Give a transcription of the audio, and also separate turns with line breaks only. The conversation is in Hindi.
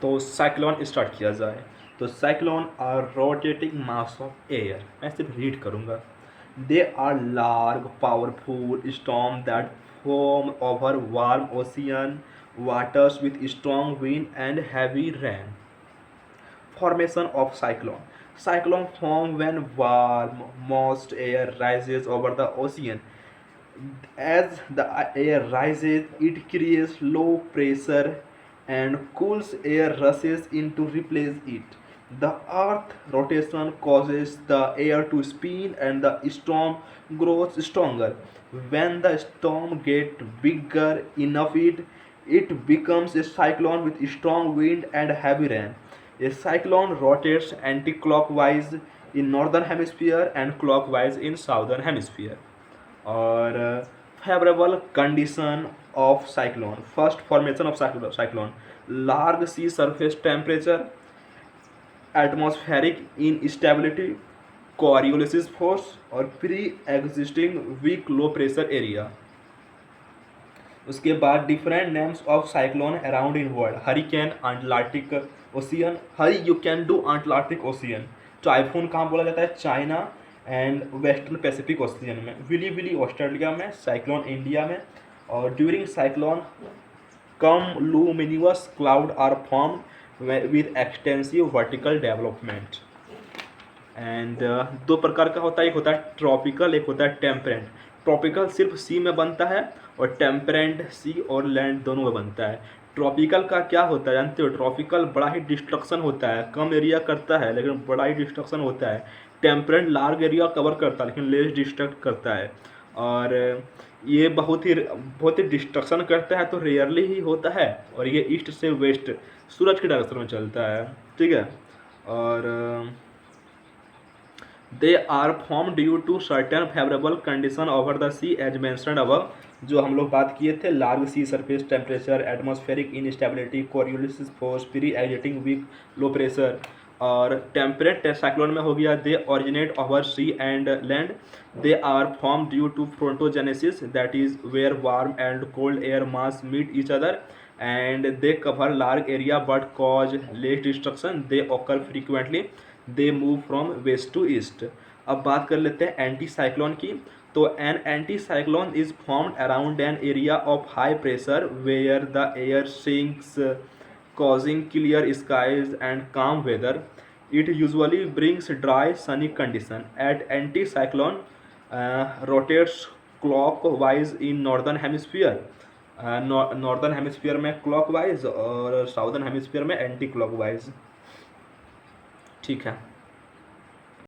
तो साइक्लोन स्टार्ट किया जाए। तो cyclone are rotating mass of air, मैं सिर्फ रीड करूँगा। They are large powerful storm that form over warm ocean waters with strong wind and heavy rain. Formation of cyclone. Cyclone form when warm, moist air rises over the ocean. As the air rises, it creates low pressure and cools air rushes in to replace it. The earth rotation causes the air to spin and the storm grows stronger. When the storm gets bigger enough, it becomes a cyclone with strong wind and heavy rain. A cyclone rotates anti-clockwise in northern hemisphere and clockwise in southern hemisphere. और favourable condition of cyclone, first formation of cyclone, large sea surface temperature, atmospheric instability, Coriolis force और pre existing weak low pressure area. उसके बाद different names of cyclone around in world, hurricane Atlantic ocean, hurry you can do Atlantic ocean. Typhoon कहाँ बोला जाता है? China and western Pacific ocean में। विली विली ऑस्ट्रेलिया में। साइक्लोन इंडिया में। और during cyclone cumulonimbus cloud are formed with extensive vertical development. And दो प्रकार का होता है, एक होता है ट्रॉपिकल, एक होता है टेम्परेंट। ट्रॉपिकल सिर्फ सी में बनता है और टेम्परेंट सी और लैंड दोनों में बनता है। ट्रॉपिकल का क्या होता है जानते हो? ट्रॉपिकल बड़ा ही डिस्ट्रक्शन होता है, कम एरिया करता है लेकिन बड़ा ही डिस्ट्रक्शन होता है। टेम्परेंट लार्ज एरिया कवर करता है लेकिन लेस डिस्ट्रक्ट करता है। और ये बहुत ही डिस्ट्रक्शन करता है तो रेयरली ही होता है। और ये ईस्ट से वेस्ट सूरज के डायरेक्शन में चलता है, ठीक है। और they are form due to certain favourable condition over the sea as mentioned above, जो हम लोग बात किए थे, large sea surface temperature, atmospheric instability, Coriolis force, pre existing weak low pressure. और टेम्परेट साइक्लोन में हो गया they originate over sea and land, they are form due to frontogenesis that is where warm and cold air mass meet each other and they cover large area but cause less destruction, they occur frequently, they move from west to east. अब बात कर लेते हैं एंटी साइक्लोन की। तो an anticyclone is formed around an area of high pressure where the air sinks causing clear skies and calm weather. It usually brings dry sunny condition. At anticyclone rotates clockwise in northern hemisphere. Northern hemisphere में क्लॉकवाइज और साउदर्न हेमिस्फीयर में एंटी क्लॉकवाइज, ठीक है।